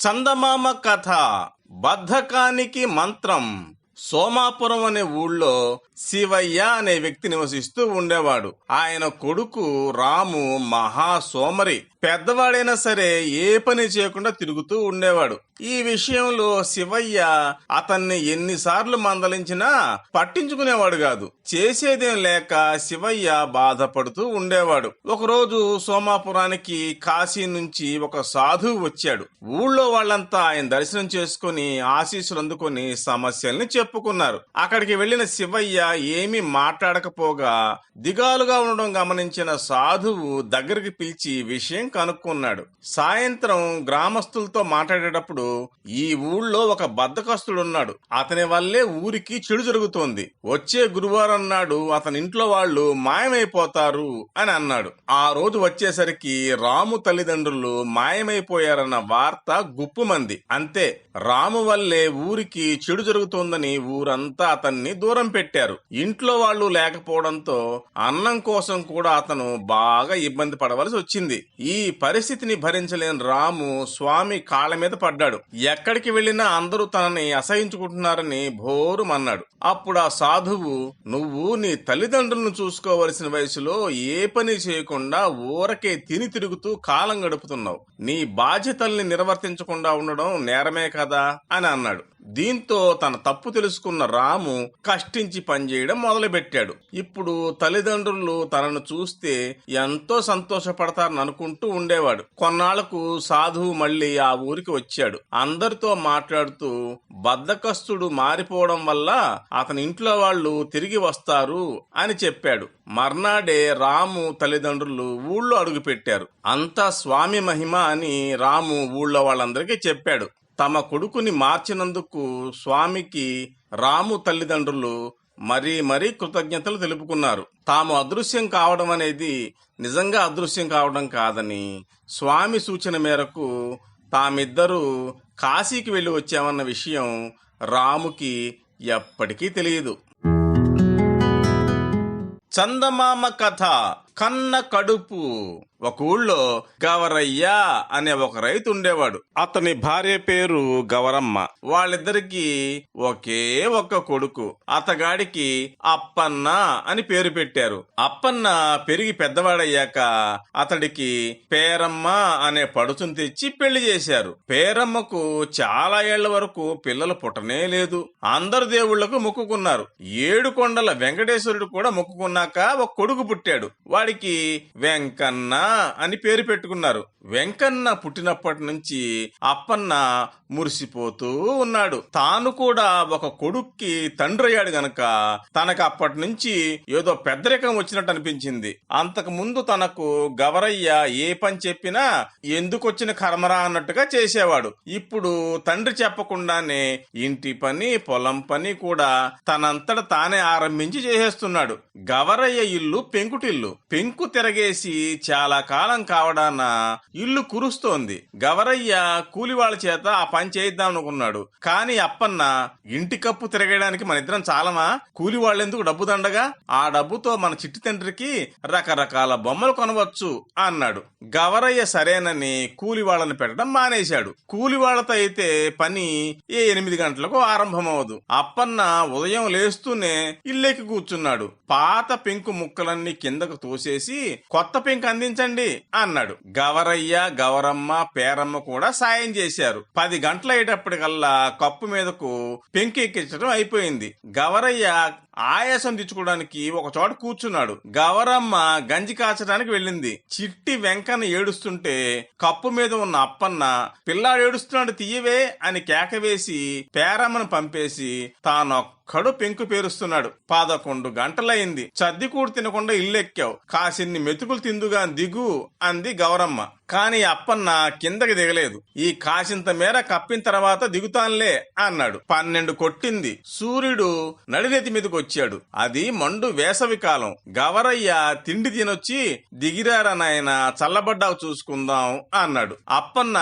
చందమామ కథ. బద్ధకానికి మంత్రం. సోమాపురం అనే ఊళ్ళో శివయ్య అనే వ్యక్తి నివసిస్తూ ఉండేవాడు. ఆయన కొడుకు రాము మహా సోమరి. పెద్దవాడైనా సరే ఏ పని చేయకుండా తిరుగుతూ ఉండేవాడు. ఈ విషయంలో శివయ్య అతన్ని ఎన్నిసార్లు మందలించినా పట్టించుకునేవాడు కాదు. చేసేదేం లేక శివయ్య బాధపడుతూ ఉండేవాడు. ఒకరోజు సోమాపురానికి కాశీ నుంచి ఒక సాధువు వచ్చాడు. ఊళ్ళో వాళ్ళంతా ఆయన దర్శనం చేసుకుని ఆశీస్సులు అందుకుని సమస్యల్ని చెప్పుకున్నారు. అక్కడికి వెళ్లిన శివయ్య ఏమీ మాట్లాడకపోగా దిగాలుగా ఉండడం గమనించిన సాధువు దగ్గరికి పిలిచి విషయం కనుక్కున్నాడు. సాయంత్రం గ్రామస్తులతో మాట్లాడేటప్పుడు ఈ ఊళ్ళో ఒక బద్ధకస్తుడున్నాడు, అతని వల్లే ఊరికి చెడు జరుగుతోంది. వచ్చే గురువారం నాడు అతని ఇంట్లో వాళ్ళు మాయమైపోతారు అని అన్నాడు. ఆ రోజు వచ్చేసరికి రాము తల్లిదండ్రులు మాయమైపోయారన్న వార్త గుప్పుమంది. అంతే, రాము వల్లే ఊరికి చెడు జరుగుతోందని ఊరంతా అతన్ని దూరం పెట్టారు. ఇంట్లో వాళ్ళు లేకపోవడంతో అన్నం కోసం కూడా అతను బాగా ఇబ్బంది పడవలసి వచ్చింది. ఈ పరిస్థితిని భరించలేని రాము స్వామి కాళ్ళ మీద పడ్డాడు. ఎక్కడికి వెళ్లినా అందరూ తనని అసహించుకుంటున్నారని భోరుమన్నాడు. అప్పుడు ఆ సాధువు, నువ్వు నీ తల్లిదండ్రులను చూసుకోవలసిన వయసులో ఏ పని చేయకుండా ఊరకే తిని తిరుగుతూ కాలం గడుపుతున్నావు. నీ బాధ్యతల్ని నిర్వర్తించకుండా ఉండడం నేరమే కదా అని అన్నాడు. దీంతో తన తప్పు తెలుసుకున్న రాము కష్టించి పనిచేయడం మొదలుపెట్టాడు. ఇప్పుడు తల్లిదండ్రులు తనను చూస్తే ఎంతో సంతోషపడతారని అనుకుంటూ ఉండేవాడు. కొన్నాళ్లకు సాధువు మళ్లీ ఆ ఊరికి వచ్చాడు. అందరితో మాట్లాడుతూ బద్ధకస్తుడు మారిపోవడం వల్ల అతని ఇంట్లో వాళ్ళు తిరిగి వస్తారు అని చెప్పాడు. మర్నాడే రాము తల్లిదండ్రులు ఊళ్ళో అడుగుపెట్టారు. అంతా స్వామి మహిమ అని రాము ఊళ్ళో వాళ్ళందరికీ చెప్పాడు. తమ కొడుకుని మార్చినందుకు స్వామికి రాము తల్లిదండ్రులు మరీ కృతజ్ఞతలు తెలుపుకున్నారు. తాము అదృశ్యం కావడం అనేది నిజంగా అదృశ్యం కావడం కాదని, స్వామి సూచన మేరకు తామిద్దరూ కాశీకి వెళ్లి వచ్చామన్న విషయం రాముకి ఎప్పటికీ తెలియదు. చందమామ కథ. కన్న కడుపు. ఒక ఊళ్ళో గవరయ్య అనే ఒక రైతు ఉండేవాడు. అతని భార్య పేరు గవరమ్మ. వాళ్ళిద్దరికి ఒకే ఒక్క కొడుకు. అతగాడికి అప్పన్న అని పేరు పెట్టారు. అప్పన్న పెరిగి పెద్దవాడయ్యాక అతడికి పేరమ్మ అనే పడుచును తెచ్చి పెళ్లి చేశారు. పేరమ్మకు చాలా ఏళ్ల వరకు పిల్లలు పుట్టనే లేదు. అందరు దేవుళ్లకు మొక్కుకున్నారు. 7 కొండల వెంకటేశ్వరుడు కూడా మొక్కుకున్నాక ఒక కొడుకు పుట్టాడు. వాడికి వెంకన్న అని పేరు పెట్టుకున్నారు. వెంకన్న పుట్టినప్పటి నుంచి అప్పన్న మురిసిపోతూ ఉన్నాడు. తాను కూడా ఒక కొడుక్కి తండ్రి అయ్యాడు గనక తనకు అప్పటి నుంచి ఏదో పెద్దరికం వచ్చినట్టు అనిపించింది. అంతకు ముందు తనకు గవరయ్య ఏ పని చెప్పినా ఎందుకొచ్చిన కర్మరా అన్నట్టుగా చేసేవాడు. ఇప్పుడు తండ్రి చెప్పకుండానే ఇంటి పని పొలం పని కూడా తనంతట తానే ఆరంభించి చేసేస్తున్నాడు. గవరయ్య ఇల్లు పెంకుటిల్లు. పెంకు తిరగేసి చాలా కాలం కావడాన ఇల్లు కురుస్తోంది. గవరయ్య కూలివాళ్ల చేత ఆ పని చేయిద్దాం అనుకున్నాడు. కాని అప్పన్న, ఇంటి కప్పు తిరగడానికి మన ఇద్దరం చాలమా? కూలివాళ్లెందుకు డబ్బు దండగా? ఆ డబ్బుతో మన చిట్టి తండ్రికి రకరకాల బొమ్మలు కొనవచ్చు అన్నాడు. గవరయ్య సరేనని కూలివాళ్లను పెట్టడం మానేశాడు. కూలివాళ్లతో అయితే పని 8 గంటలకు ఆరంభమవదు. అప్పన్న ఉదయం లేస్తూనే ఇల్లెక్కి కూర్చున్నాడు. పాత పెంకు ముక్కలన్నీ కిందకు తోసేసి కొత్త పెంకు అందించండి అన్నాడు. గవరయ్య, గవరమ్మ, పేరమ్మ కూడా సాయం చేశారు. 10 గంటలయ్యేటప్పటికల్లా కప్పు మీదకు పెంకు ఎక్కించడం అయిపోయింది. గవరయ్య ఆయాసం తెచ్చుకోవడానికి ఒక చోట కూర్చున్నాడు. గవరమ్మ గంజి కాచడానికి వెళ్ళింది. చిట్టి వెంకన్న ఏడుస్తుంటే కప్పు మీద ఉన్న అప్పన్న, పిల్లాడు ఏడుస్తున్నాడు తీయవే అని కేకవేసి పేరమ్మను పంపేసి తానొక్కడు పెంకు పేరుస్తున్నాడు. 11 గంటలయింది. చద్దికూడు తినకుండా ఇల్లెక్కావు, కాసిన్ని మెతుకులు తిందుగా దిగు అంది గవరమ్మ. కాని అప్పన్న కిందకి దిగలేదు. ఈ కాసింత మేర కప్పిన తర్వాత దిగుతాన్లే అన్నాడు. 12 కొట్టింది. సూర్యుడు నడినెత్తి మీదకి వచ్చాడు. అది మండు వేసవి కాలం. గవరయ్య తిండి తినొచ్చి దిగిరారా నాయన, చల్లబడ్డావు చూసుకుందాం అన్నాడు. అప్పన్న,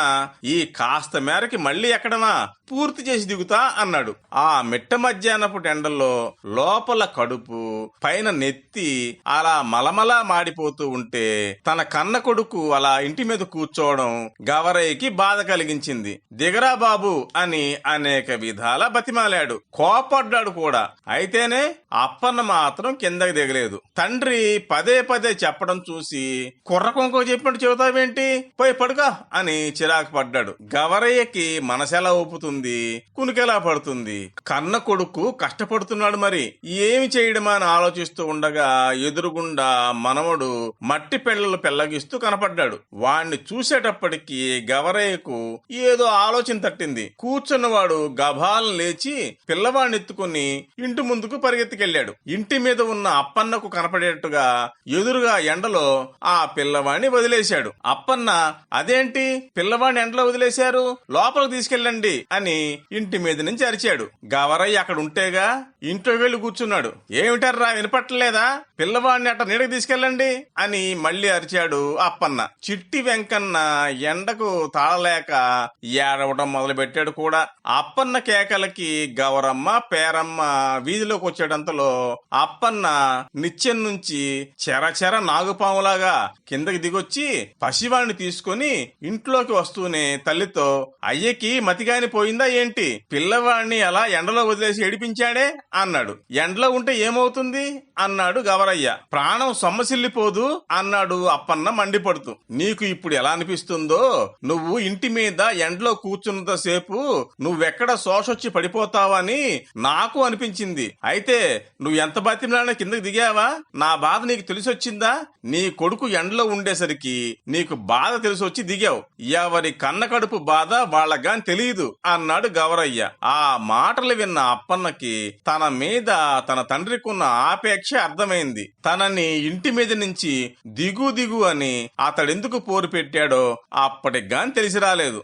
ఈ కాస్త మేరకి మళ్ళీ ఎక్కడనా పూర్తి చేసి దిగుతా అన్నాడు. ఆ మిట్ట మధ్యాహ్నపు ఎండల్లో లోపల కడుపు పైన నెత్తి అలా మలమలా మాడిపోతూ ఉంటే తన కన్న కొడుకు అలా ఇంటి మీద మీద కూర్చోవడం గవరయ్యకి బాధ కలిగించింది. దిగరా బాబు అని అనేక విధాల బతిమాలాడు, కోపడ్డాడు కూడా. అయితేనే అప్పన్న మాత్రం కిందకి దిగలేదు. తండ్రి పదే పదే చెప్పడం చూసి కుర్రకొంకో చెప్పినట్టు చెబుతావేంటి, పోయి పడుకో అని చిరాకు పడ్డాడు. గవరయ్యకి మనసెలా ఊపుతుంది, కునికెలా పడుతుంది. కన్న కొడుకు కష్టపడుతున్నాడు, మరి ఏమి చేయడమా అని ఆలోచిస్తూ ఉండగా ఎదురుగుండా మనవడు మట్టి పెళ్లలు పెళ్లగిస్తూ కనపడ్డాడు. వాణ్ణి చూసేటప్పటికి గవరయ్యకు ఏదో ఆలోచన తట్టింది. కూర్చున్నవాడు గభాలను లేచి పిల్లవాడిని ఎత్తుకుని ఇంటి ముందుకు పరిగెత్తికెళ్లాడు. ఇంటి మీద ఉన్న అప్పన్నకు కనపడేట్టుగా ఎదురుగా ఎండలో ఆ పిల్లవాడిని వదిలేశాడు. అప్పన్న, అదేంటి పిల్లవాడిని ఎండలో వదిలేశారు, లోపలికి తీసుకెళ్ళండి అని ఇంటి మీద నుంచి అరిచాడు. గవరయ్య అక్కడ ఉంటేగా ఇంట్లో వెళ్లి కూర్చున్నాడు. ఏమిటర్రా వినపట్టలేదా, పిల్లవాడిని అట్ట నీడకు తీసుకెళ్ళండి అని మళ్లీ అరిచాడు అప్పన్న. చిట్టి వెంకన్న ఎండకు తాళలేక ఏడవటం మొదలు పెట్టాడు కూడా. అప్పన్న కేకలకి గౌరమ్మ పేరమ్మ వీధిలోకి వచ్చేటంతలో అప్పన్న నిచ్చెన నుంచి చెరచెర నాగుపాములాగా కిందకి దిగొచ్చి పసివాణ్ణి తీసుకుని ఇంట్లోకి వస్తూనే తల్లితో, అయ్యకి మతిగాని పోయిందా ఏంటి, పిల్లవాడిని అలా ఎండలో వదిలేసి ఏడిపించాడే అన్నాడు. ఎండలో ఉంటే ఏమవుతుంది అన్నాడు గవరయ్య. ప్రాణం సొమ్మసిల్లిపోదు అన్నాడు అప్పన్న మండిపడుతూ. నీకు ఇప్పుడు ఎలా అనిపిస్తుందో, నువ్వు ఇంటి మీద ఎండలో కూర్చున్నంత సేపు నువ్వెక్కడ శోషొచ్చి పడిపోతావని నాకు అనిపించింది. అయితే నువ్వు ఎంత బతిమలాడినా కిందకి దిగావా, నా బాధ నీకు తెలిసొచ్చిందా? నీ కొడుకు ఎండలో ఉండేసరికి నీకు బాధ తెలిసొచ్చి దిగావు. ఎవరి కన్న కడుపు బాధ వాళ్ళగాని తెలియదు అన్నాడు గవరయ్య. ఆ మాటలు విన్న అప్పన్నకి తన మీద తన తండ్రికున్న ఆపేక్ష అర్థమైంది. తనని ఇంటి మీద నుంచి దిగు దిగు అని అతడెందుకు పోరు పెట్టాడో అప్పటికి గాని తెలిసి రాలేదు.